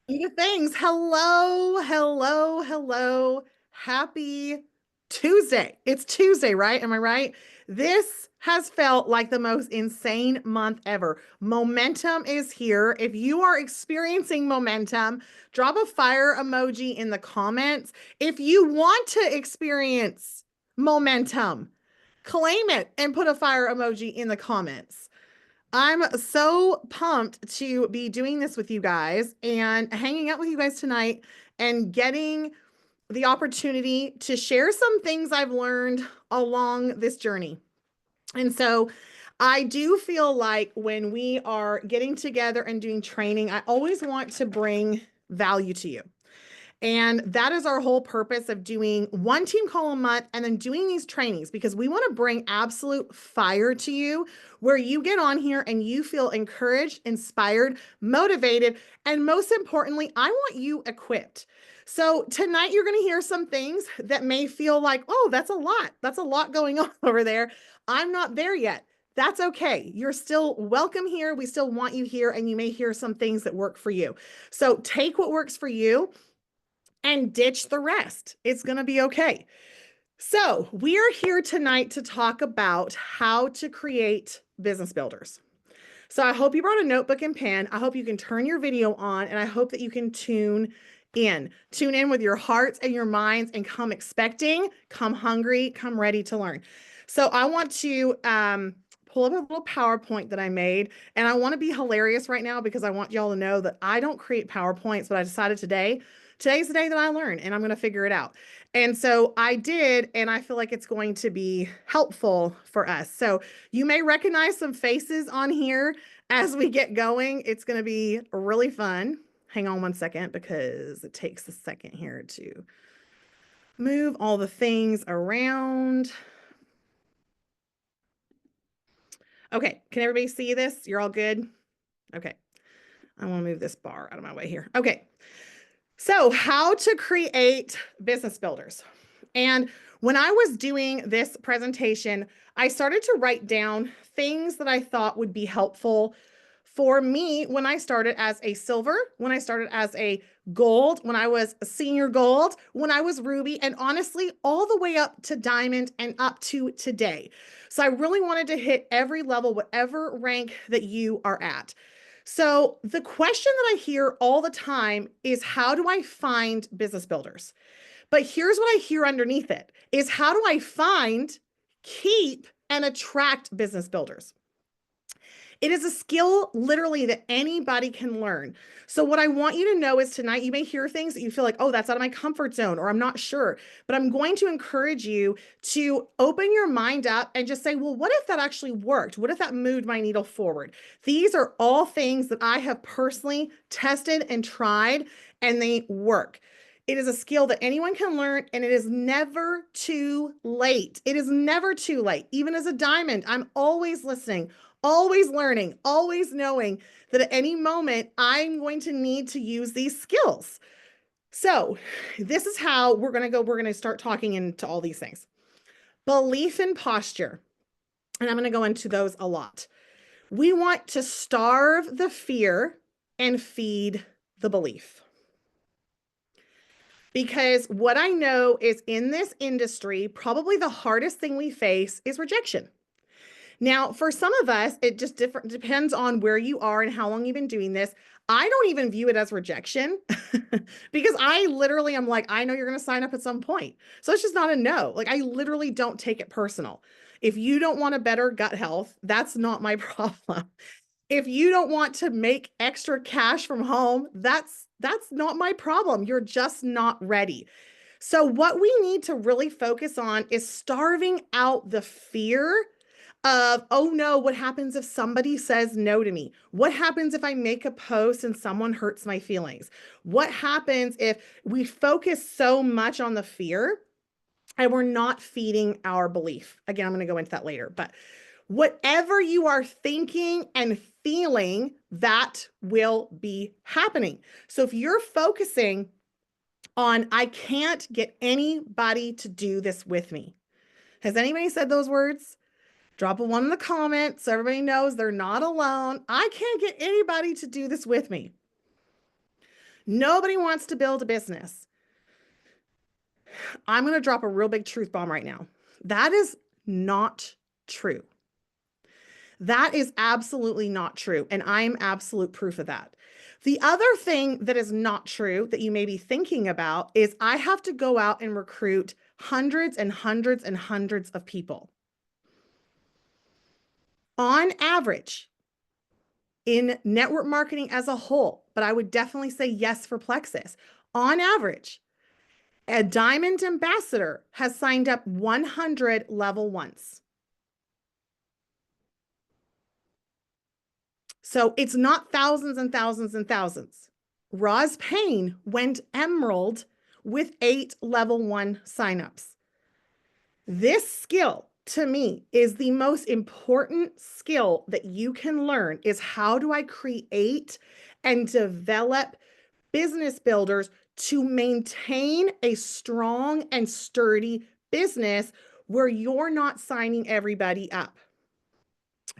Speaking of things, hello, hello, hello. Happy Tuesday. It's Tuesday, right? Am I right? This has felt like the most insane month ever. Momentum is here. If you are experiencing momentum, drop a fire emoji in the comments. If you want to experience momentum, claim it and put a fire emoji in the comments. I'm so pumped to be doing this with you guys and hanging out with you guys tonight and getting the opportunity to share some things I've learned along this journey. And so I do feel like when we are getting together and doing training, I always want to bring value to you. And that is our whole purpose of doing one team call a month and then doing these trainings because we want to bring absolute fire to you where you get on here and you feel encouraged, inspired, motivated, and most importantly, I want you equipped. So tonight you're going to hear some things that may feel like, oh, that's a lot. That's a lot going on over there. I'm not there yet. That's okay. You're still welcome here. We still want you here, and you may hear some things that work for you. So take what works for you and ditch the rest. It's going to be okay. So, we are here tonight to talk about how to create business builders. So, I hope you brought a notebook and pen. I hope you can turn your video on, and I hope that you can tune in. Tune in with your hearts and your minds and come expecting, come hungry, come ready to learn. So, I want to pull up a little PowerPoint that I made, and I want to be hilarious right now because I want y'all to know that I don't create PowerPoints, but I decided today's the day that I learn and I'm going to figure it out. And so I did, and I feel like it's going to be helpful for us. So you may recognize some faces on here as we get going. It's going to be really fun. Hang on one second because it takes a second here to move all the things around. Okay, can everybody see this? You're all good? Okay, I want to move this bar out of my way here. Okay, so how to create business builders. And when I was doing this presentation, I started to write down things that I thought would be helpful for me when I started as a silver, when I started as a gold, when I was a senior gold, when I was ruby, and honestly, all the way up to diamond and up to today. So I really wanted to hit every level, whatever rank that you are at. So the question that I hear all the time is, how do I find business builders? But here's what I hear underneath it is, how do I find, keep, and attract business builders? It is a skill literally that anybody can learn. So what I want you to know is tonight you may hear things that you feel like, oh, that's out of my comfort zone, or I'm not sure. But I'm going to encourage you to open your mind up and just say, well, what if that actually worked? What if that moved my needle forward? These are all things that I have personally tested and tried, and they work. It is a skill that anyone can learn, and it is never too late. It is never too late. Even as a diamond, I'm always listening, always learning, always knowing that at any moment I'm going to need to use these skills. So, this is how we're going to go. We're going to start talking into all these things. Belief and posture. And I'm going to go into those a lot. We want to starve the fear and feed the belief. Because what I know is in this industry, probably the hardest thing we face is rejection. Now, for some of us, it just depends on where you are and how long you've been doing this. I don't even view it as rejection because I literally am like, I know you're going to sign up at some point. So it's just not a no. Like, I literally don't take it personal. If you don't want a better gut health, that's not my problem. If you don't want to make extra cash from home, that's not my problem. You're just not ready. So what we need to really focus on is starving out the fear of, oh no, what happens if somebody says no to me? What happens if I make a post and someone hurts my feelings? What happens if we focus so much on the fear and we're not feeding our belief? Again, I'm going to go into that later, but whatever you are thinking and feeling, that will be happening. So if you're focusing on, I can't get anybody to do this with me. Has anybody said those words? Drop a one in the comments so everybody knows they're not alone. I can't get anybody to do this with me. Nobody wants to build a business. I'm going to drop a real big truth bomb right now. That is not true. That is absolutely not true. And I'm absolute proof of that. The other thing that is not true that you may be thinking about is I have to go out and recruit hundreds and hundreds and hundreds of people. On average, in network marketing as a whole, but I would definitely say yes for Plexus. On average, a Diamond Ambassador has signed up 100 level ones. So it's not thousands and thousands and thousands. Roz Payne went Emerald with 8 level 1 signups. This skill to me is the most important skill that you can learn is how do I create and develop business builders to maintain a strong and sturdy business where you're not signing everybody up.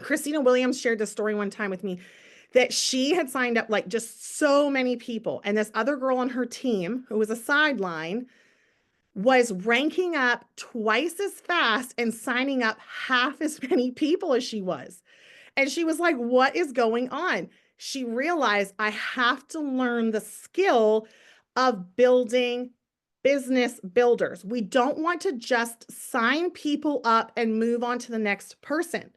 Christina Williams shared this story one time with me that she had signed up like just so many people. And this other girl on her team who was a sideline was ranking up twice as fast and signing up half as many people as she was. And she was like, what is going on? She realized I have to learn the skill of building business builders. We don't want to just sign people up and move on to the next person.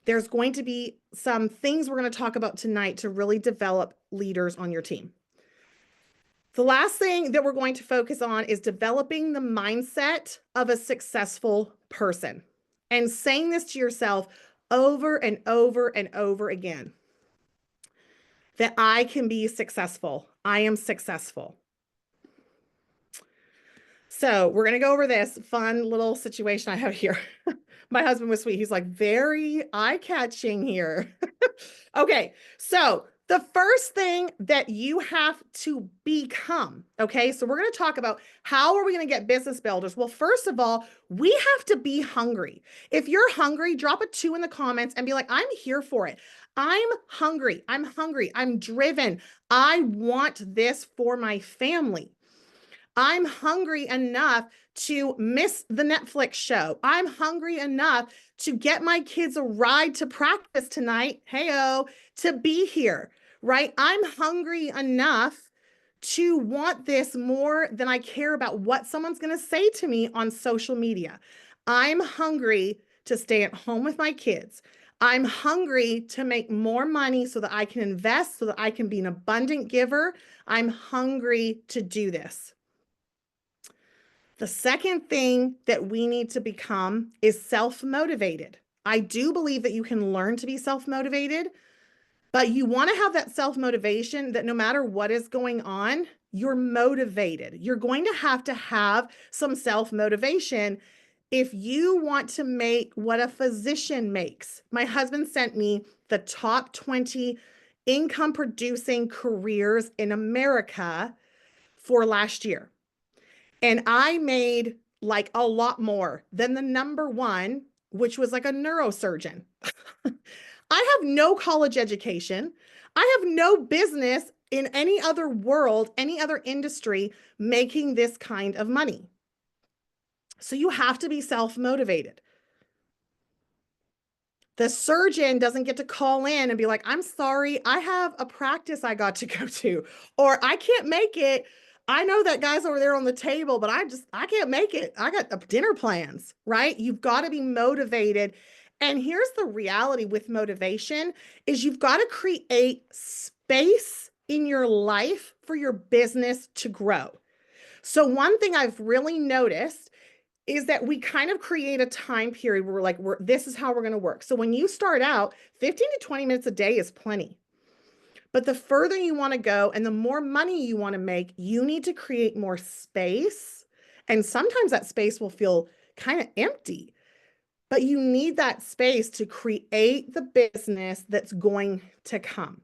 There's going to be some things we're going to talk about tonight to really develop leaders on your team. The last thing that we're going to focus on is developing the mindset of a successful person and saying this to yourself over and over and over again, that I can be successful. I am successful. So we're going to go over this fun little situation I have here. My husband was sweet. He's like, very eye-catching here. Okay, so the first thing that you have to become, okay, so we're going to talk about how are we going to get business builders? Well, first of all, we have to be hungry. If you're hungry, drop a 2 in the comments and be like, I'm here for it. I'm hungry. I'm hungry. I'm driven. I want this for my family. I'm hungry enough to miss the Netflix show. I'm hungry enough to get my kids a ride to practice tonight. Hey-o, to be here, right? I'm hungry enough to want this more than I care about what someone's going to say to me on social media. I'm hungry to stay at home with my kids. I'm hungry to make more money so that I can invest, so that I can be an abundant giver. I'm hungry to do this. The second thing that we need to become is self-motivated. I do believe that you can learn to be self-motivated, but you want to have that self-motivation that no matter what is going on, you're motivated. You're going to have some self-motivation if you want to make what a physician makes. My husband sent me the top 20 income producing careers in America for last year. And I made like a lot more than the number 1, which was like a neurosurgeon. I have no college education. I have no business in any other world, any other industry making this kind of money. So you have to be self-motivated. The surgeon doesn't get to call in and be like, I'm sorry, I have a practice I got to go to, or I can't make it. I know that guy's over there on the table, but I can't make it. I got dinner plans, right? You've got to be motivated. And here's the reality with motivation is you've got to create space in your life for your business to grow. So one thing I've really noticed is that we kind of create a time period where we're like, this is how we're going to work. So when you start out, 15 to 20 minutes a day is plenty. But the further you want to go and the more money you want to make, you need to create more space. And sometimes that space will feel kind of empty, but you need that space to create the business that's going to come.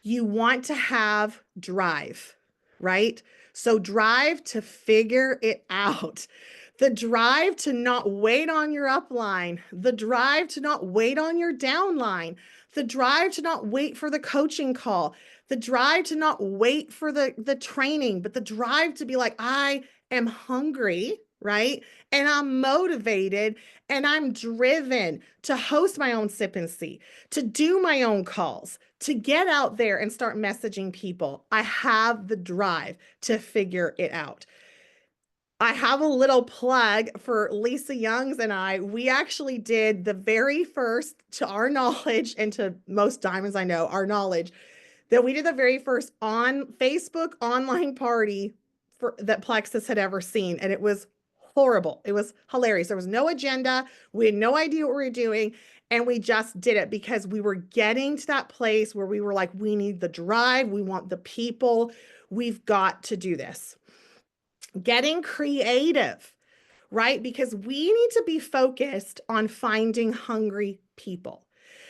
You want to have drive, right? So drive to figure it out. The drive to not wait on your upline, the drive to not wait on your downline, the drive to not wait for the coaching call, the drive to not wait for the training, but the drive to be like, I am hungry, right? And I'm motivated and I'm driven to host my own sip and see, to do my own calls, to get out there and start messaging people. I have the drive to figure it out. I have a little plug for Lisa Youngs and I. We actually did the very first, to our knowledge, and to most diamonds I know, our knowledge, that we did the very first on Facebook online party that Plexus had ever seen. And it was horrible. It was hilarious. There was no agenda. We had no idea what we were doing. And we just did it because we were getting to that place where we were like, we need the drive. We want the people. We've got to do this. Getting creative, right? Because we need to be focused on finding hungry people.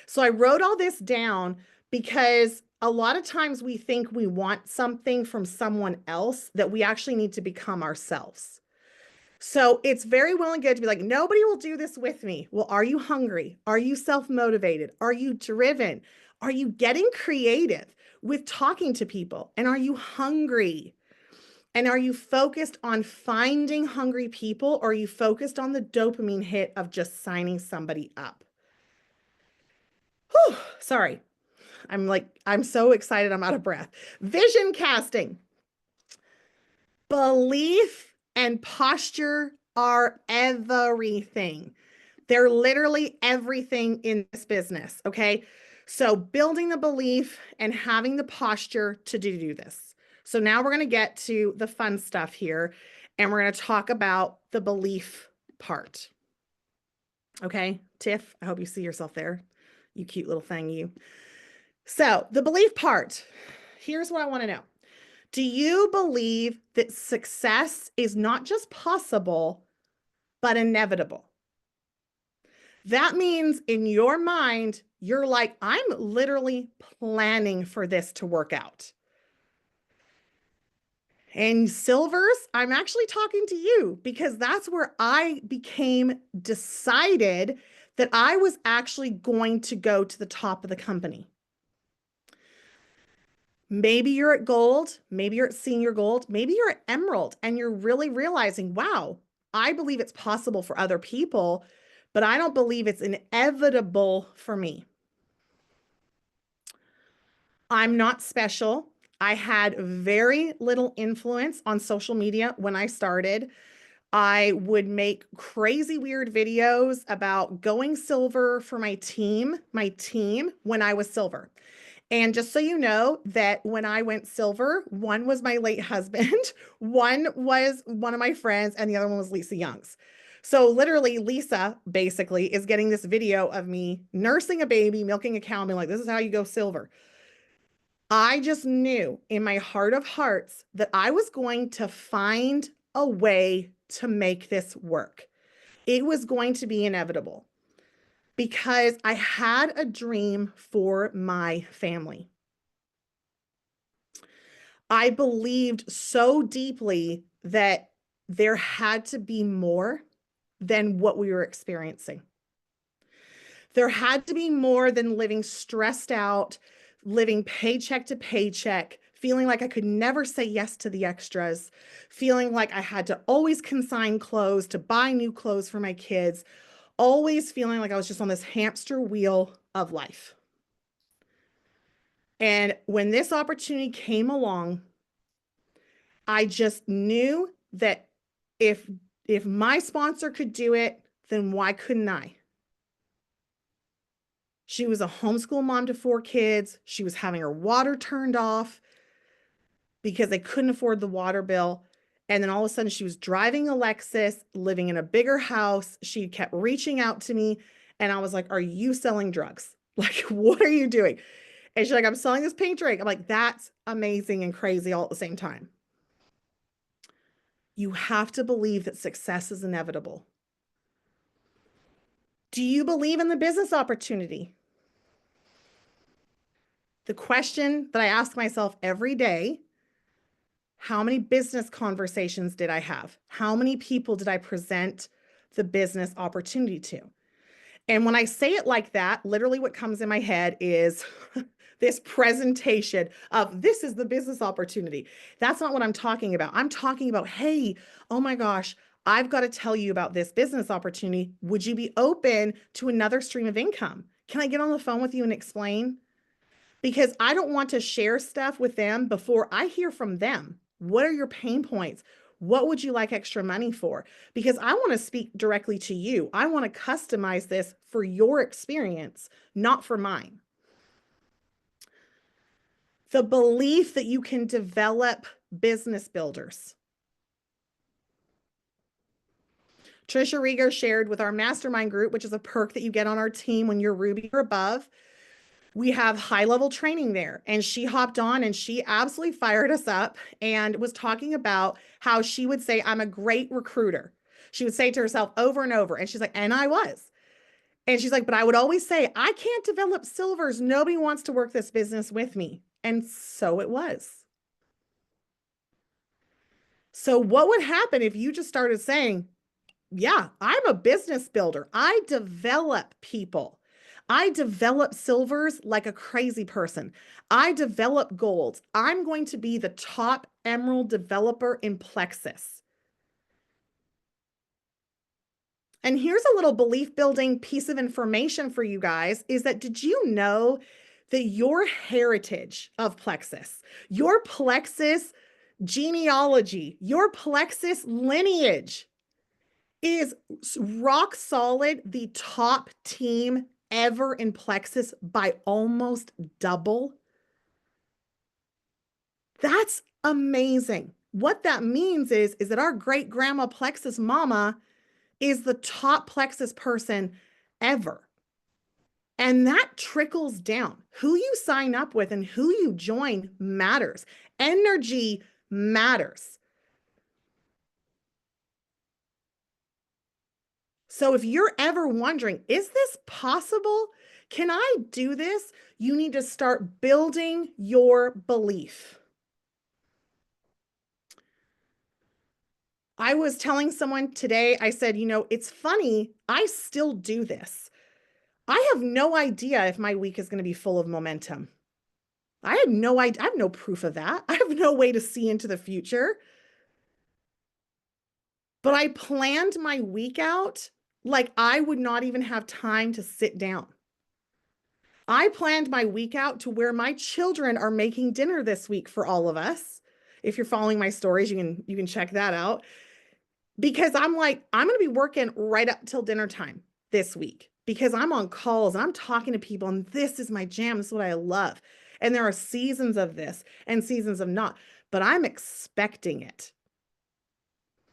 So I wrote all this down because a lot of times we think we want something from someone else that we actually need to become ourselves. So it's very well and good to be like, nobody will do this with me. Well, are you hungry? Are you self-motivated? Are you driven? Are you getting creative with talking to people? And are you hungry? And are you focused on finding hungry people, or are you focused on the dopamine hit of just signing somebody up? Whew, sorry. I'm so excited. I'm out of breath. Vision casting. Belief and posture are everything. They're literally everything in this business. Okay. So building the belief and having the posture to do this. So now we're going to get to the fun stuff here, and we're going to talk about the belief part. Okay, Tiff, I hope you see yourself there. You cute little thing, you. So the belief part, here's what I want to know. Do you believe that success is not just possible, but inevitable? That means in your mind, you're like, I'm literally planning for this to work out. And silvers, I'm actually talking to you because that's where I became decided that I was actually going to go to the top of the company. Maybe you're at gold, maybe you're at senior gold, maybe you're at emerald, and you're really realizing, wow, I believe it's possible for other people, but I don't believe it's inevitable for me. I'm not special. I had very little influence on social media when I started. I would make crazy weird videos about going silver for my team when I was silver. And just so you know that when I went silver, one was my late husband, one was one of my friends, and the other one was Lisa Youngs. So literally Lisa basically is getting this video of me nursing a baby, milking a cow, and being like, this is how you go silver. I just knew in my heart of hearts that I was going to find a way to make this work. It was going to be inevitable because I had a dream for my family. I believed so deeply that there had to be more than what we were experiencing. There had to be more than living stressed out, living paycheck to paycheck, feeling like I could never say yes to the extras, feeling like I had to always consign clothes to buy new clothes for my kids, always feeling like I was just on this hamster wheel of life. And when this opportunity came along, I just knew that if my sponsor could do it, then why couldn't I? She was a homeschool mom to 4 kids. She was having her water turned off because they couldn't afford the water bill. And then all of a sudden she was driving a Lexus, living in a bigger house. She kept reaching out to me. And I was like, are you selling drugs? Like, what are you doing? And she's like, I'm selling this pink drink. I'm like, that's amazing and crazy all at the same time. You have to believe that success is inevitable. Do you believe in the business opportunity? The question that I ask myself every day, how many business conversations did I have? How many people did I present the business opportunity to? And when I say it like that, literally what comes in my head is this presentation of this is the business opportunity. That's not what I'm talking about. I'm talking about, hey, oh my gosh, I've got to tell you about this business opportunity. Would you be open to another stream of income? Can I get on the phone with you and explain? Because I don't want to share stuff with them before I hear from them. What are your pain points? What would you like extra money for? Because I want to speak directly to you. I want to customize this for your experience, not for mine. The belief that you can develop business builders. Trisha Rieger shared with our mastermind group, which is a perk that you get on our team when you're Ruby or above. We have high level training there. And she hopped on and she absolutely fired us up and was talking about how she would say, I'm a great recruiter. She would say to herself over and over. And she's like, and I was. And she's like, but I would always say, I can't develop silvers. Nobody wants to work this business with me. And so it was. So what would happen if you just started saying, yeah, I'm a business builder. I develop people. I develop silvers like a crazy person. I develop golds. I'm going to be the top emerald developer in Plexus. And here's a little belief building piece of information for you guys is that did you know that your heritage of Plexus, your Plexus genealogy, your Plexus lineage is rock solid, the top team ever in Plexus by almost double? That's amazing. What that means is that our great grandma Plexus mama is the top Plexus person ever. And that trickles down. Who you sign up with and who you join matters. Energy matters. So if you're ever wondering, is this possible? Can I do this? You need to start building your belief. I was telling someone today, I said, you know, it's funny, I still do this. I have no idea if my week is going to be full of momentum. I had no idea. I have no proof of that. I have no way to see into the future. But I planned my week out like I would not even have time to sit down. I planned my week out to where my children are making dinner this week for all of us. If you're following my stories, you can check that out. Because I'm like, I'm going to be working right up till dinner time this week because I'm on calls and I'm talking to people and this is my jam. This is what I love. And there are seasons of this and seasons of not, but I'm expecting it,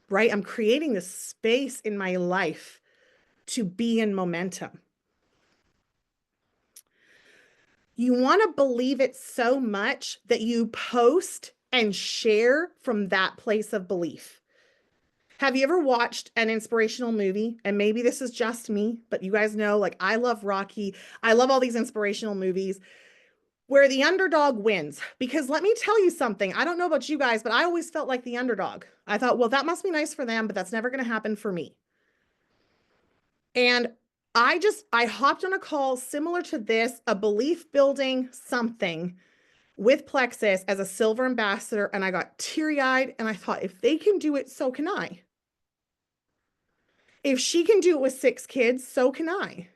right? I'm creating this space in my life to be in momentum. You want to believe it so much that you post and share from that place of belief. Have you ever watched an inspirational movie? And maybe this is just me, but you guys know, like, I love Rocky. I love all these inspirational movies where the underdog wins. Because let me tell you something. I don't know about you guys, but I always felt like the underdog. I thought, well, that must be nice for them, but that's never going to happen for me. And I hopped on a call similar to this, a belief building something with Plexus as a silver ambassador. And I got teary eyed and I thought, if they can do it, so can I. If she can do it with 6 kids, so can I.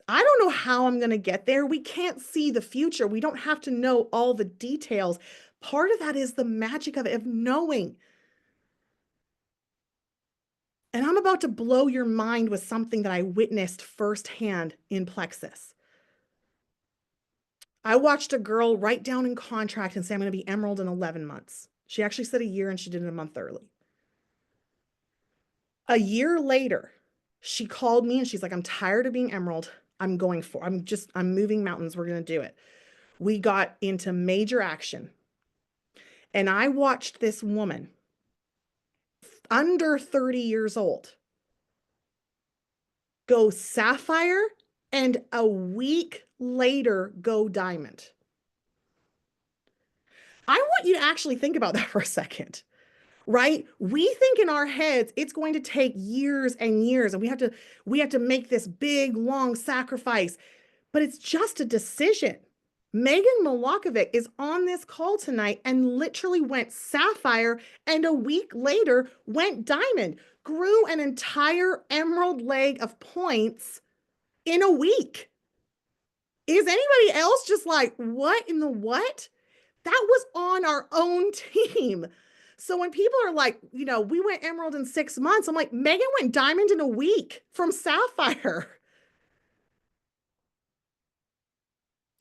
I don't know how I'm going to get there. We can't see the future. We don't have to know all the details. Part of that is the magic of it, of knowing. And I'm about to blow your mind with something that I witnessed firsthand in Plexus. I watched a girl write down in contract and say, I'm going to be emerald in 11 months. She actually said a year and she did it a month early. A year later, she called me and she's like, I'm tired of being emerald. I'm moving mountains. We're going to do it. We got into major action. And I watched this woman under 30 years old go sapphire and a week later go diamond. I want you to actually think about that for a second. right? We think in our heads it's going to take years and years, and we have to make this big, long sacrifice, but it's just a decision. Megan Milakovic is on this call tonight and literally went sapphire, and a week later went diamond, grew an entire emerald leg of points in a week. Is anybody else just like, what in the what? That was on our own team. So when people are like, we went emerald in 6 months, I'm like, Megan went diamond in a week from sapphire.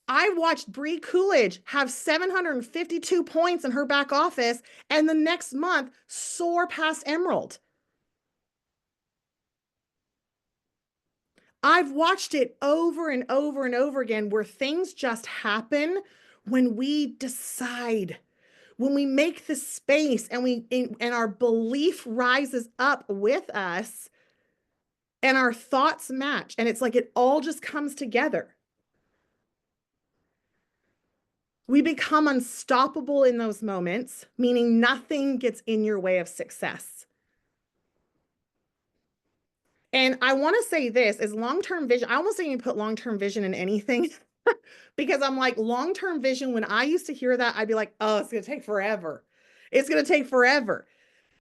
I watched Bree Coolidge have 752 points in her back office and the next month soar past emerald. I've watched it over and over and over again where things just happen when we decide, when we make the space and our belief rises up with us and our thoughts match. And it's like it all just comes together. We become unstoppable in those moments, meaning nothing gets in your way of success. And I want to say this is long-term vision. I almost didn't even put long-term vision in anything because I'm like, long-term vision, when I used to hear that, I'd be like, oh, it's going to take forever. It's going to take forever.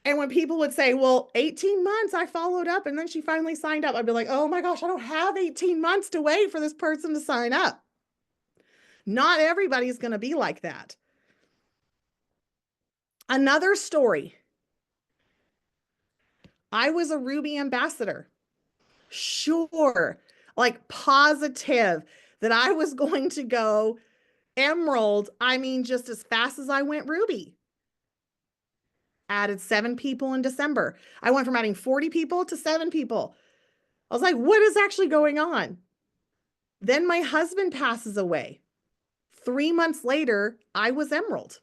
And when people would say, well, 18 months, I followed up and then she finally signed up, I'd be like, oh my gosh, I don't have 18 months to wait for this person to sign up. Not everybody's going to be like that. Another story. I was a Ruby ambassador. Sure, like positive that I was going to go emerald. I mean, just as fast as I went Ruby. Added 7 people in December. I went from adding 40 people to 7 people. I was like, what is actually going on? Then my husband passes away. 3 months later, I was emerald.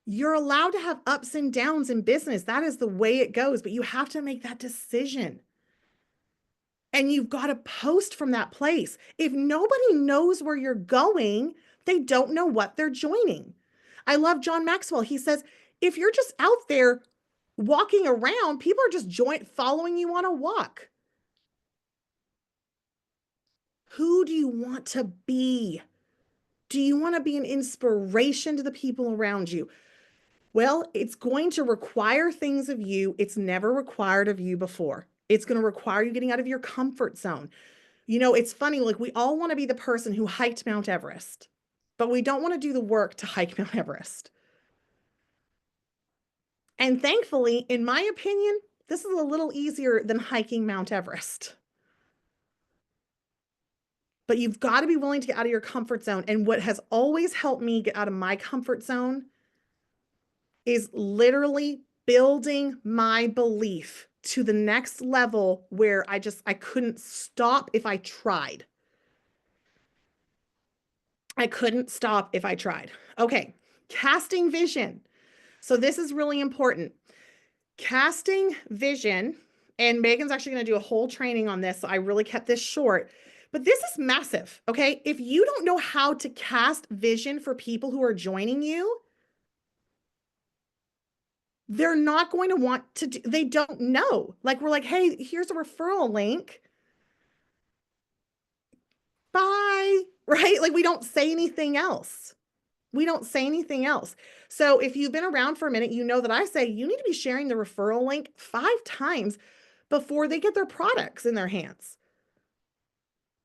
You're allowed to have ups and downs in business. That is the way it goes, but you have to make that decision. And you've got to post from that place. If nobody knows where you're going, they don't know what they're joining. I love John Maxwell. He says, if you're just out there walking around, people are just following you on a walk. Who do you want to be? Do you want to be an inspiration to the people around you? Well, it's going to require things of you it's never required of you before. It's going to require you getting out of your comfort zone. It's funny, like we all want to be the person who hiked Mount Everest, but we don't want to do the work to hike Mount Everest. And thankfully, in my opinion, this is a little easier than hiking Mount Everest. But you've got to be willing to get out of your comfort zone. And what has always helped me get out of my comfort zone is literally building my belief to the next level where I couldn't stop if I tried. I couldn't stop if I tried. Okay, casting vision. So this is really important. Casting vision, and Megan's actually going to do a whole training on this, so I really kept this short, but this is massive, okay? If you don't know how to cast vision for people who are joining you, they're not going to want to they don't know. Like we're like, hey, here's a referral link. Bye, right? Like we don't say anything else. We don't say anything else. So if you've been around for a minute, you know that I say you need to be sharing the referral link 5 times before they get their products in their hands,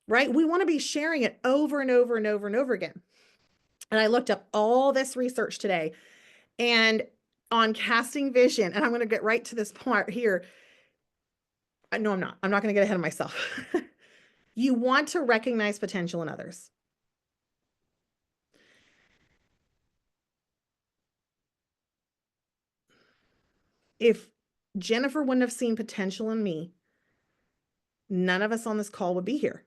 right? We want to be sharing it over and over and over and over again. And I looked up all this research today and on casting vision, and I'm going to get right to this part here. No, I'm not. I'm not going to get ahead of myself. You want to recognize potential in others. If Jennifer wouldn't have seen potential in me, none of us on this call would be here.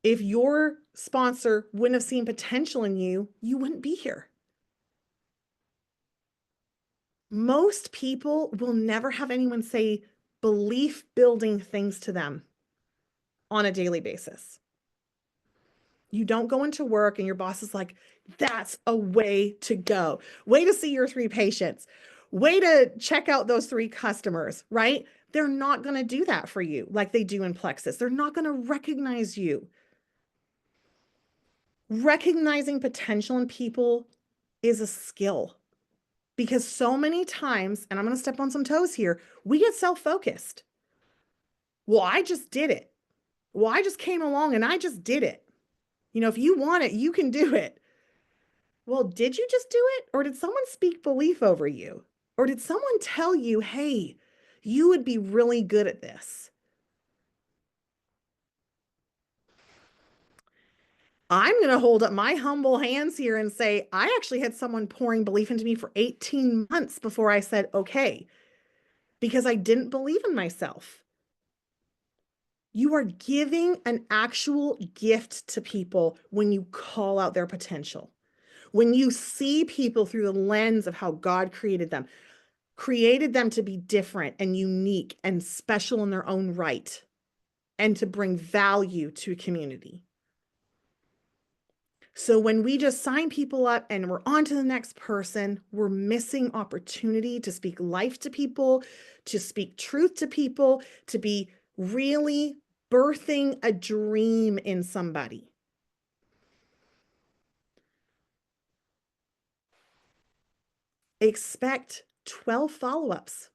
If your sponsor wouldn't have seen potential in you, you wouldn't be here. Most people will never have anyone say belief building things to them on a daily basis. You don't go into work and your boss is like, that's a way to go. Way to see your 3 patients. Way to check out those 3 customers, right? They're not going to do that for you like they do in Plexus. They're not going to recognize you. Recognizing potential in people is a skill because so many times, and I'm going to step on some toes here, we get self-focused. Well, I just did it. Well, I just came along and I just did it. You know, if you want it, you can do it. Well, did you just do it? Or did someone speak belief over you? Or did someone tell you, hey, you would be really good at this? I'm going to hold up my humble hands here and say, I actually had someone pouring belief into me for 18 months before I said, okay, because I didn't believe in myself. You are giving an actual gift to people when you call out their potential. When you see people through the lens of how God created them to be different and unique and special in their own right, and to bring value to a community. So when we just sign people up and we're on to the next person, we're missing opportunity to speak life to people, to speak truth to people, to be really birthing a dream in somebody. Expect 12 follow-ups.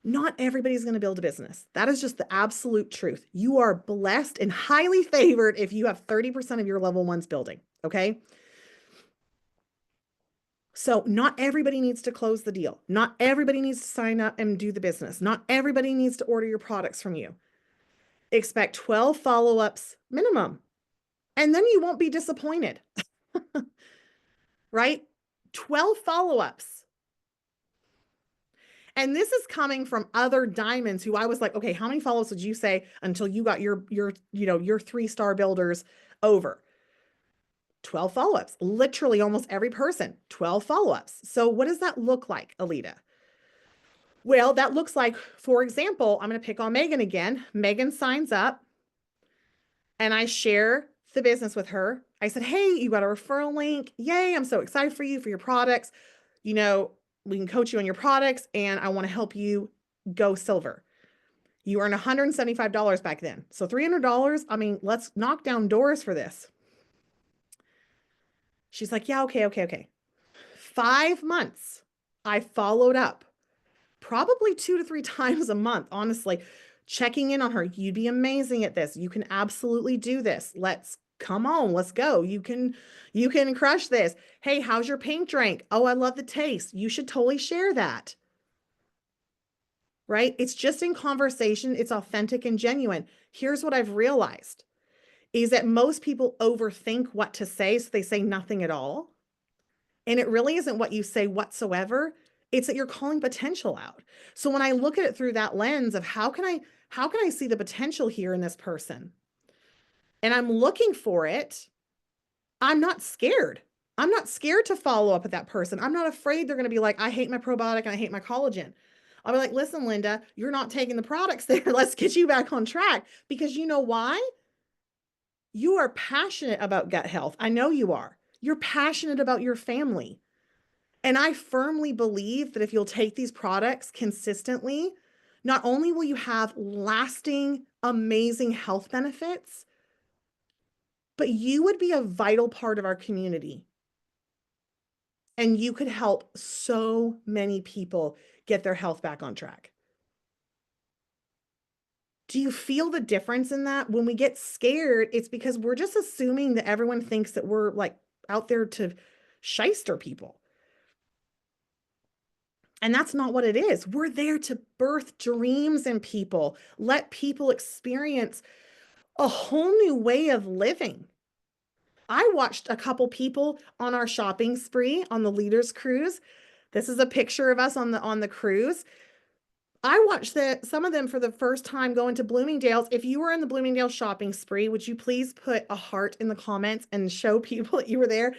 Not everybody's going to build a business. That is just the absolute truth. You are blessed and highly favored if you have 30% of your level ones building. Okay. So not everybody needs to close the deal. Not everybody needs to sign up and do the business. Not everybody needs to order your products from you. Expect 12 follow-ups minimum. And then you won't be disappointed. Right? 12 follow-ups. And this is coming from other diamonds who I was like, okay, how many follow-ups would you say until you got your 3-star builders over? 12 follow-ups, literally almost every person, 12 follow-ups. So what does that look like, Alita? Well, that looks like, for example, I'm going to pick on Megan again. Megan signs up and I share the business with her. I said, hey, you got a referral link. Yay, I'm so excited for you, for your products. You know, we can coach you on your products and I want to help you go silver. You earn $175 back then. So $300, I mean, let's knock down doors for this. She's like, yeah, okay. 5 months, I followed up, probably 2 to 3 times a month, honestly, checking in on her. You'd be amazing at this. You can absolutely do this. Come on, let's go. You can crush this. Hey, how's your pink drink? Oh, I love the taste. You should totally share that. Right? It's just in conversation. It's authentic and genuine. Here's what I've realized is that most people overthink what to say, so they say nothing at all. And it really isn't what you say whatsoever. It's that you're calling potential out. So when I look at it through that lens of how can I see the potential here in this person? And I'm looking for it, I'm not scared. I'm not scared to follow up with that person. I'm not afraid they're going to be like, I hate my probiotic and I hate my collagen. I'll be like, listen, Linda, you're not taking the products there. Let's get you back on track. Because you know why? You are passionate about gut health. I know you are. You're passionate about your family. And I firmly believe that if you'll take these products consistently, not only will you have lasting, amazing health benefits, but you would be a vital part of our community. And you could help so many people get their health back on track. Do you feel the difference in that? When we get scared, it's because we're just assuming that everyone thinks that we're like out there to shyster people. And that's not what it is. We're there to birth dreams in people, let people experience a whole new way of living. I watched a couple people on our shopping spree on the Leaders Cruise. This is a picture of us on the cruise. I watched some of them for the first time going to Bloomingdale's. If you were in the Bloomingdale's shopping spree, would you please put a heart in the comments and show people that you were there?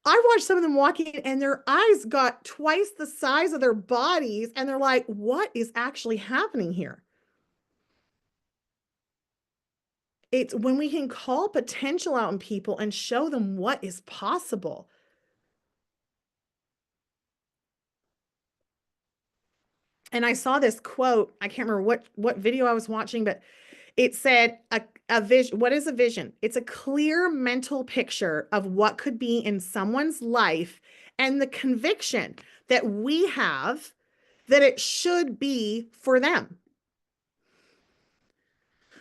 I watched some of them walking and their eyes got twice the size of their bodies. And they're like, what is actually happening here? It's when we can call potential out in people and show them what is possible. And I saw this quote, I can't remember what video I was watching, but it said a vision. What is a vision? It's a clear mental picture of what could be in someone's life and the conviction that we have that it should be for them.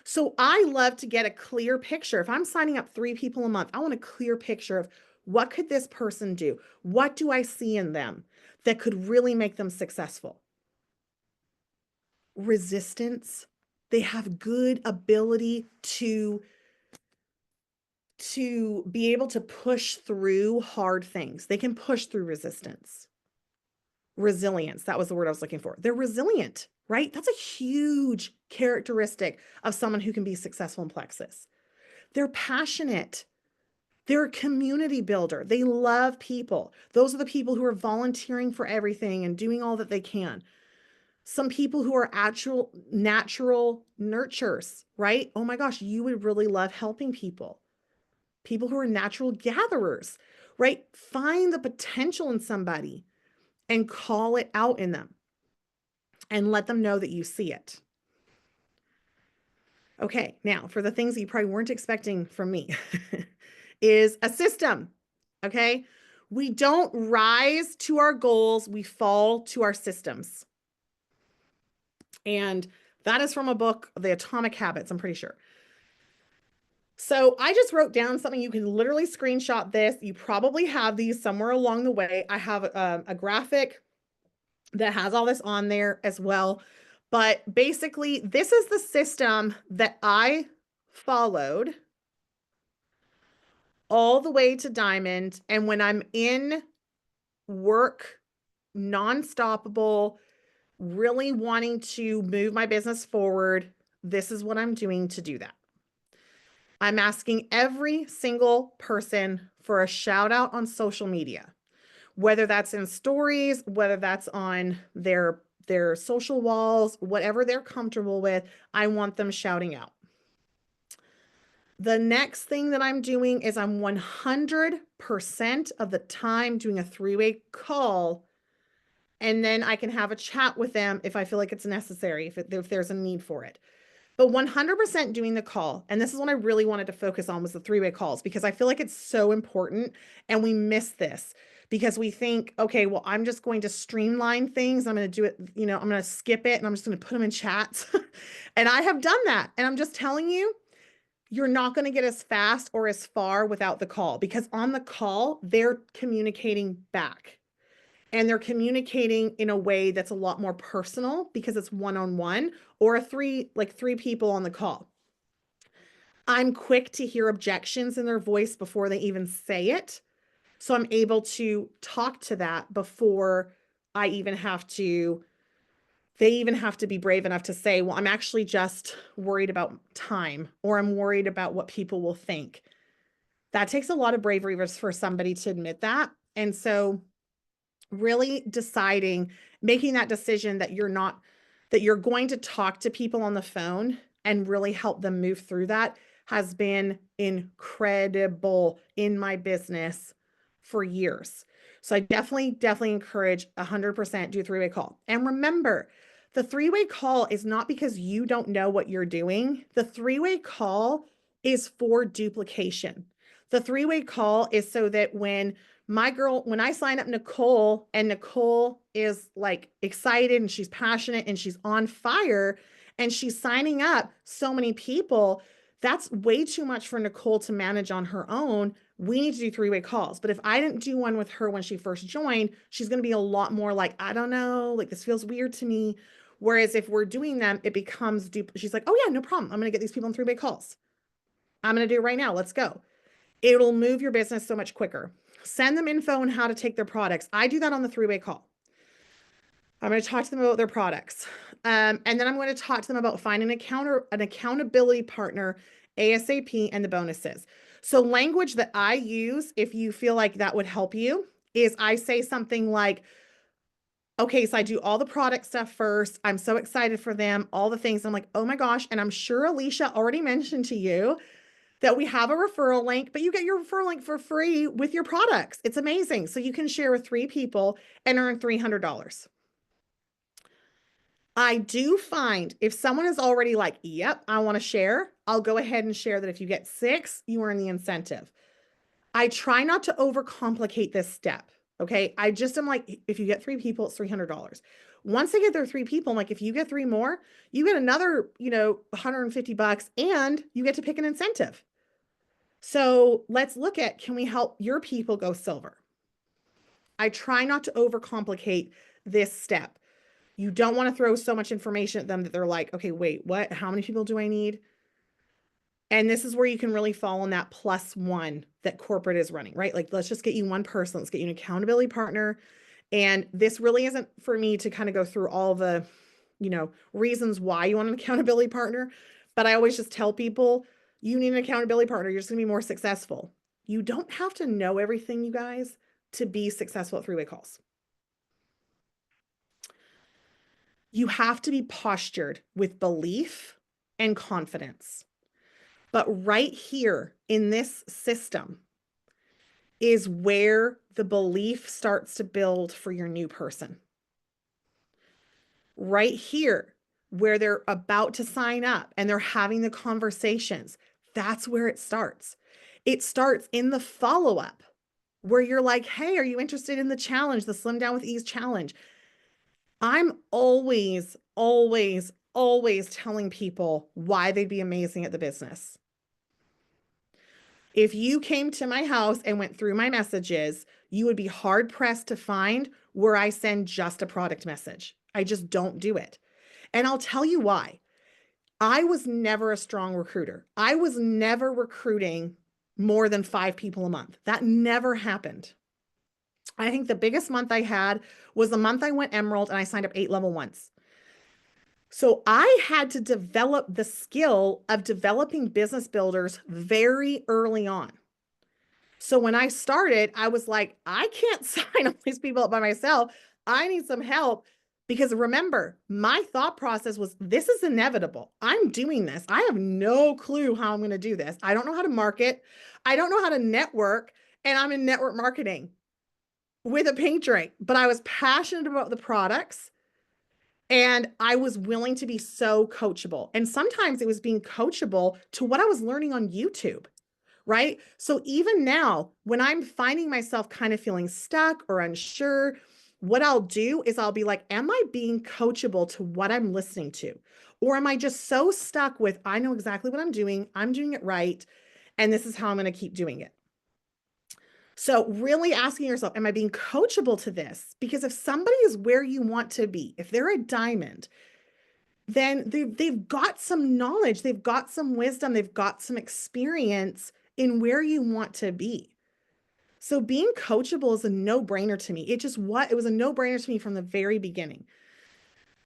So I love to get a clear picture. If I'm signing up 3 people a month, I want a clear picture of what could this person do? What do I see in them that could really make them successful? Resistance. They have good ability to be able to push through hard things. They can push through resistance. Resilience, that was the word I was looking for. They're resilient, right? That's a huge characteristic of someone who can be successful in Plexus. They're passionate. They're a community builder. They love people. Those are the people who are volunteering for everything and doing all that they can. Some people who are actual natural nurturers, right? Oh my gosh, you would really love helping people. People who are natural gatherers, right? Find the potential in somebody and call it out in them and let them know that you see it. Okay, now for the things that you probably weren't expecting from me is a system. Okay, we don't rise to our goals, we fall to our systems. And that is from a book, The Atomic Habits, I'm pretty sure. So I just wrote down something. You can literally screenshot this. You probably have these somewhere along the way. I have a graphic that has all this on there as well. But basically, this is the system that I followed all the way to Diamond. And when I'm in work, non-stoppable, really wanting to move my business forward, this is what I'm doing to do that. I'm asking every single person for a shout out on social media, whether that's in stories, whether that's on their social walls, whatever they're comfortable with, I want them shouting out. The next thing that I'm doing is I'm 100% of the time doing a 3-way call, and then I can have a chat with them if I feel like it's necessary, if there's a need for it. But 100% doing the call. And this is what I really wanted to focus on was the 3-way calls, because I feel like it's so important and we miss this because we think, okay, well, I'm just going to streamline things. I'm going to do it, I'm going to skip it and I'm just going to put them in chats. And I have done that. And I'm just telling you, you're not going to get as fast or as far without the call, because on the call, they're communicating back. And they're communicating in a way that's a lot more personal because it's one-on-one, or three people on the call. I'm quick to hear objections in their voice before they even say it. So I'm able to talk to that before they even have to be brave enough to say, well, I'm actually just worried about time, or I'm worried about what people will think. That takes a lot of bravery for somebody to admit that. And so really making that decision that you're going to talk to people on the phone and really help them move through that has been incredible in my business for years. So I definitely encourage 100% do a 3-way call. And remember, the 3-way call is not because you don't know what you're doing. The 3-way call is for duplication. The 3-way call is so that when I sign up Nicole and Nicole is like excited and she's passionate and she's on fire and she's signing up so many people, that's way too much for Nicole to manage on her own. We need to do 3-way calls. But if I didn't do one with her when she first joined, she's going to be a lot more like, I don't know, like this feels weird to me. Whereas if we're doing them, it becomes she's like, oh yeah, no problem. I'm going to get these people on 3-way calls. I'm going to do it right now. Let's go. It'll move your business so much quicker. Send them info on how to take their products. I do that on the 3-way call. I'm going to talk to them about their products. And then I'm going to talk to them about finding an accountability partner ASAP and the bonuses. So language that I use, if you feel like that would help you, is I say something like, okay, so I do all the product stuff first. I'm so excited for them, all the things. I'm like, oh my gosh. And I'm sure Alicia already mentioned to you that we have a referral link, but you get your referral link for free with your products. It's amazing. So you can share with 3 people and earn $300. I do find if someone is already like, yep, I want to share, I'll go ahead and share that if you get 6, you earn the incentive. I try not to overcomplicate this step. Okay. I just am like, if you get 3 people, it's $300. Once they get their 3 people, I'm like, if you get 3 more, you get another, $150 and you get to pick an incentive. So let's look at, can we help your people go silver? I try not to overcomplicate this step. You don't want to throw so much information at them that they're like, okay, wait, what? How many people do I need? And this is where you can really fall on that +1 that corporate is running, right? Like, let's just get you one person. Let's get you an accountability partner. And this really isn't for me to kind of go through all the, reasons why you want an accountability partner. But I always just tell people, you need an accountability partner. You're just going to be more successful. You don't have to know everything, you guys, to be successful at 3-way calls. You have to be postured with belief and confidence. But right here in this system is where the belief starts to build for your new person. Right here, where they're about to sign up and they're having the conversations, that's where it starts. It starts in the follow-up where you're like, hey, are you interested in the challenge, the Slim Down with Ease challenge? I'm always, always, always telling people why they'd be amazing at the business. If you came to my house and went through my messages, you would be hard pressed to find where I send just a product message. I just don't do it. And I'll tell you why. I was never a strong recruiter. I was never recruiting more than 5 people a month. That never happened. I think the biggest month I had was the month I went Emerald and I signed up 8 level 1s. So I had to develop the skill of developing business builders very early on. So when I started, I was like, I can't sign all these people up by myself. I need some help. Because remember, my thought process was, this is inevitable. I'm doing this. I have no clue how I'm going to do this. I don't know how to market. I don't know how to network. And I'm in network marketing with a pink drink. But I was passionate about the products. And I was willing to be so coachable. And sometimes it was being coachable to what I was learning on YouTube, right? So even now, when I'm finding myself kind of feeling stuck or unsure, what I'll do is I'll be like, am I being coachable to what I'm listening to? Or am I just so stuck with, I know exactly what I'm doing it right, and this is how I'm going to keep doing it? So really asking yourself, am I being coachable to this? Because if somebody is where you want to be, if they're a diamond, then they've got some knowledge, they've got some wisdom, they've got some experience in where you want to be. So being coachable is a no-brainer to me. It was a no-brainer to me from the very beginning.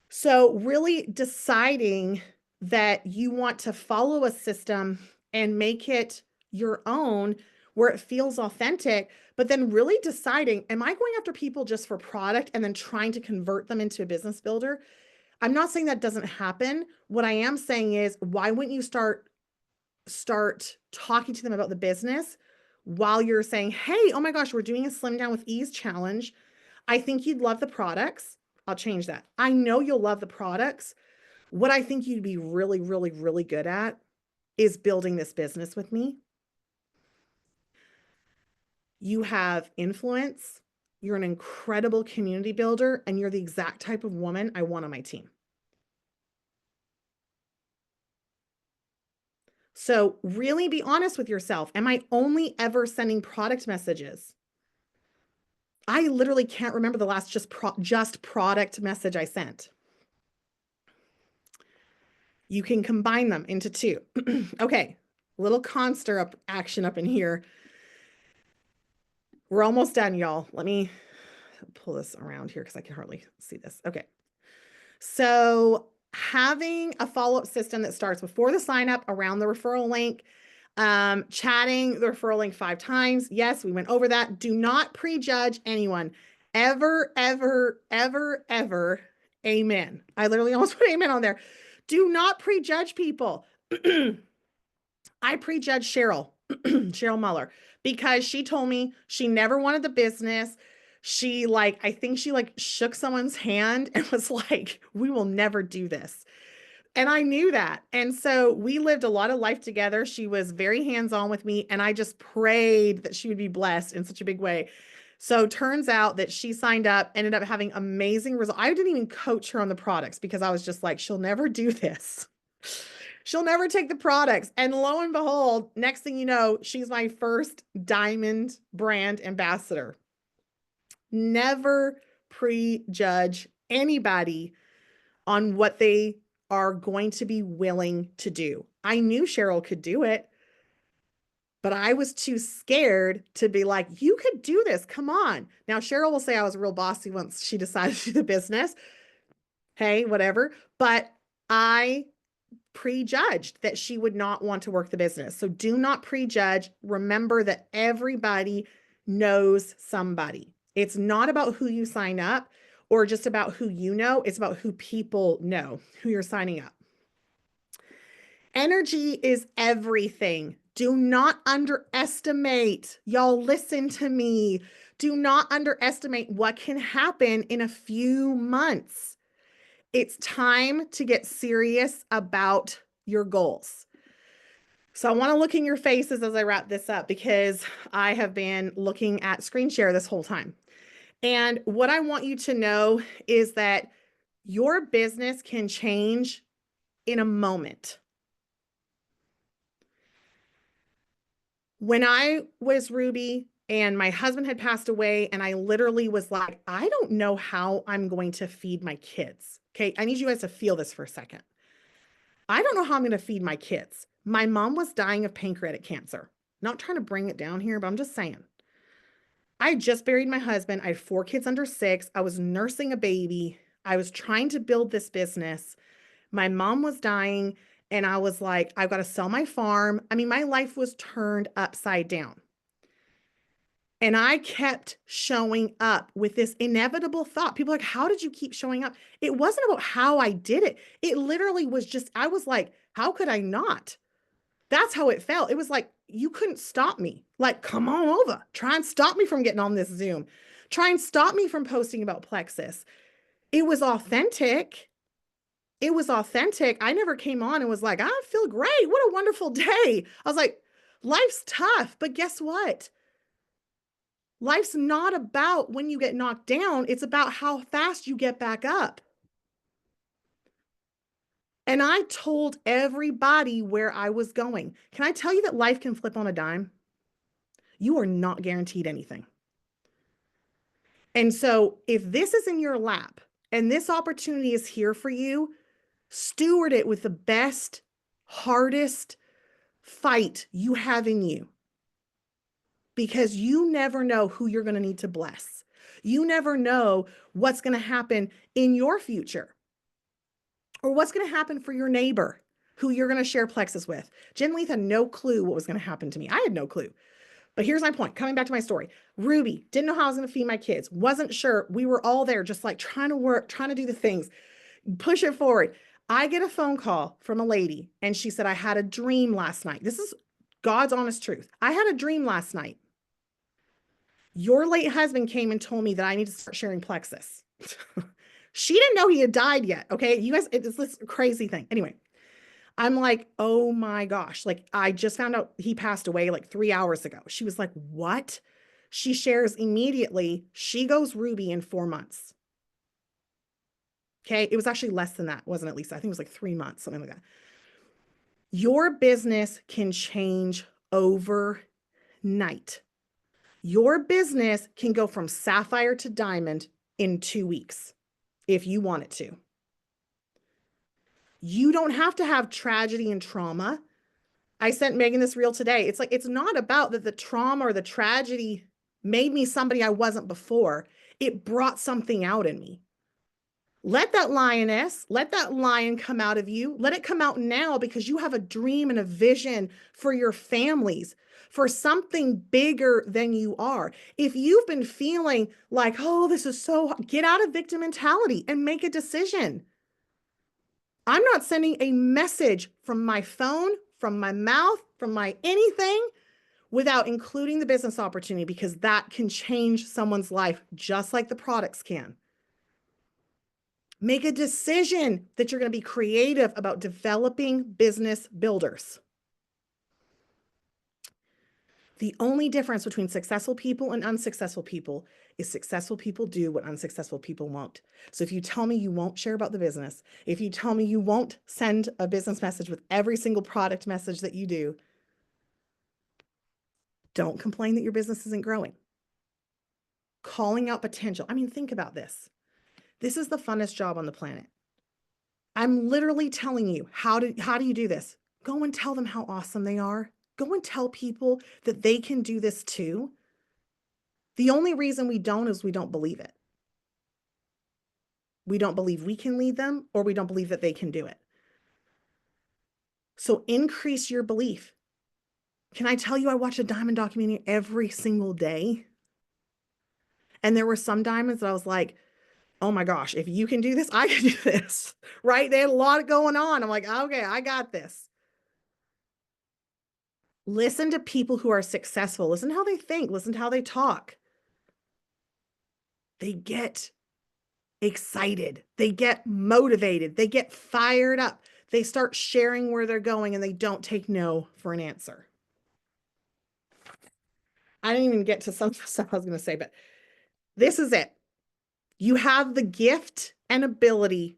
So really deciding that you want to follow a system and make it your own where it feels authentic, but then really deciding, am I going after people just for product and then trying to convert them into a business builder? I'm not saying that doesn't happen. What I am saying is, why wouldn't you start talking to them about the business while you're saying, hey, oh my gosh, we're doing a Slim Down with Ease challenge. I think you'd love the products. I'll change that. I know you'll love the products. What I think you'd be really, really, really good at is building this business with me. You have influence. You're an incredible community builder, and you're the exact type of woman I want on my team. So really be honest with yourself. Am I only ever sending product messages? I literally can't remember the last just product message I sent. You can combine them into 2. Okay, little conster action up in here. We're almost done, y'all. Let me pull this around here because I can hardly see this. Okay. So having a follow-up system that starts before the sign up around the referral link, chatting the referral link 5 times. Yes, we went over that. Do not prejudge anyone. Ever, ever, ever, ever. Amen. I literally almost put amen on there. Do not prejudge people. I prejudged Cheryl, Cheryl Muller, because she told me she never wanted the business. She I think she shook someone's hand and was like, we will never do this. And I knew that. And so we lived a lot of life together. She was very hands-on with me, and I just prayed that she would be blessed in such a big way. So turns out that she signed up, ended up having amazing results. I didn't even coach her on the products because I was just like, she'll never do this. She'll never take the products. And lo and behold, next thing you know, she's my first diamond brand ambassador. Never prejudge anybody on what they are going to be willing to do. I knew Cheryl could do it, but I was too scared to be like, you could do this. Come on. Now, Cheryl will say I was real bossy once she decided to do the business. Hey, whatever. But I prejudged that she would not want to work the business. So do not prejudge. Remember that everybody knows somebody. It's not about who you sign up or just about who you know. It's about who people know, who you're signing up. Energy is everything. Do not underestimate. Y'all listen to me. Do not underestimate what can happen in a few months. It's time to get serious about your goals. So I want to look in your faces as I wrap this up because I have been looking at screen share this whole time. And what I want you to know is that your business can change in a moment. When I was Ruby and my husband had passed away, and I literally was like, I don't know how I'm going to feed my kids. Okay, I need you guys to feel this for a second. I don't know how I'm going to feed my kids. My mom was dying of pancreatic cancer. Not trying to bring it down here, but I'm just saying. I just buried my husband. I had 4 kids under 6. I was nursing a baby. I was trying to build this business. My mom was dying, and I was like, I've got to sell my farm. I mean, my life was turned upside down. And I kept showing up with this inevitable thought. People are like, how did you keep showing up? It wasn't about how I did it. It literally was just, I was like, how could I not? That's how it felt. It was like, you couldn't stop me. Like, come on over. Try and stop me from getting on this Zoom. Try and stop me from posting about Plexus. It was authentic. It was authentic. I never came on and was like, I feel great. What a wonderful day. I was like, life's tough, but guess what? Life's not about when you get knocked down. It's about how fast you get back up. And I told everybody where I was going. Can I tell you that life can flip on a dime? You are not guaranteed anything. And so if this is in your lap and this opportunity is here for you, steward it with the best, hardest fight you have in you. Because you never know who you're going to need to bless. You never know what's going to happen in your future or what's going to happen for your neighbor who you're going to share Plexus with. Jen Leith had no clue what was going to happen to me. I had no clue. But here's my point. Coming back to my story. Ruby didn't know how I was going to feed my kids. Wasn't sure. We were all there just like trying to work, trying to do the things, push it forward. I get a phone call from a lady and she said, I had a dream last night. This is God's honest truth. I had a dream last night. Your late husband came and told me that I need to start sharing Plexus. She didn't know he had died yet. Okay. You guys, it's this crazy thing. Anyway, I'm like, oh my gosh. Like, I just found out he passed away like 3 hours ago. She was like, what? She shares immediately. She goes Ruby in 4 months. Okay. It was actually less than that, wasn't it, Lisa? I think it was like 3 months, something like that. Your business can change overnight. Your business can go from sapphire to diamond in 2 weeks if you want it to. You don't have to have tragedy and trauma. I sent Megan this reel today. It's like, it's not about that the trauma or the tragedy made me somebody I wasn't before. It brought something out in me. Let that lioness, let that lion come out of you. Let it come out now because you have a dream and a vision for your families, for something bigger than you are. If you've been feeling like, oh, this is so, get out of victim mentality and make a decision. I'm not sending a message from my phone, from my mouth, from my anything without including the business opportunity, because that can change someone's life just like the products can. Make a decision that you're going to be creative about developing business builders. The only difference between successful people and unsuccessful people is successful people do what unsuccessful people won't. So if you tell me you won't share about the business, if you tell me you won't send a business message with every single product message that you do, don't complain that your business isn't growing. Calling out potential. I mean, think about this. This is the funnest job on the planet. I'm literally telling you, how do you do this? Go and tell them how awesome they are. Go and tell people that they can do this too. The only reason we don't is we don't believe it. We don't believe we can lead them, or we don't believe that they can do it. So increase your belief. Can I tell you, I watch a diamond documentary every single day. And there were some diamonds that I was like, oh my gosh, if you can do this, I can do this, right? They had a lot going on. I'm like, okay, I got this. Listen to people who are successful. Listen to how they think. Listen to how they talk. They get excited. They get motivated. They get fired up. They start sharing where they're going, and they don't take no for an answer. I didn't even get to some stuff I was going to say, but this is it. You have the gift and ability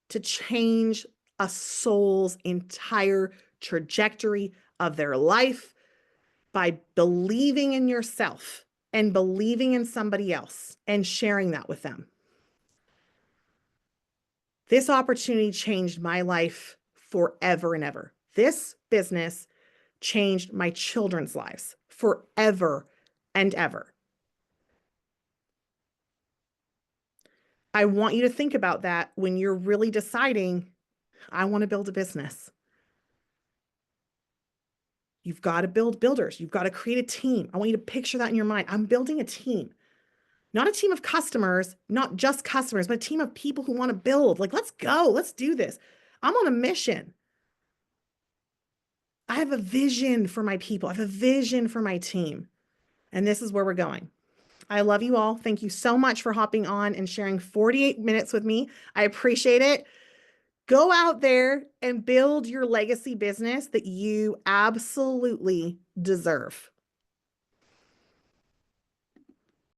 to change a soul's entire trajectory of their life by believing in yourself and believing in somebody else and sharing that with them. This opportunity changed my life forever and ever. This business changed my children's lives forever and ever. I want you to think about that when you're really deciding, I want to build a business. You've got to build builders. You've got to create a team. I want you to picture that in your mind. I'm building a team, not a team of customers, not just customers, but a team of people who want to build. Like, let's go. Let's do this. I'm on a mission. I have a vision for my people. I have a vision for my team. And this is where we're going. I love you all. Thank you so much for hopping on and sharing 48 minutes with me. I appreciate it. Go out there and build your legacy business that you absolutely deserve.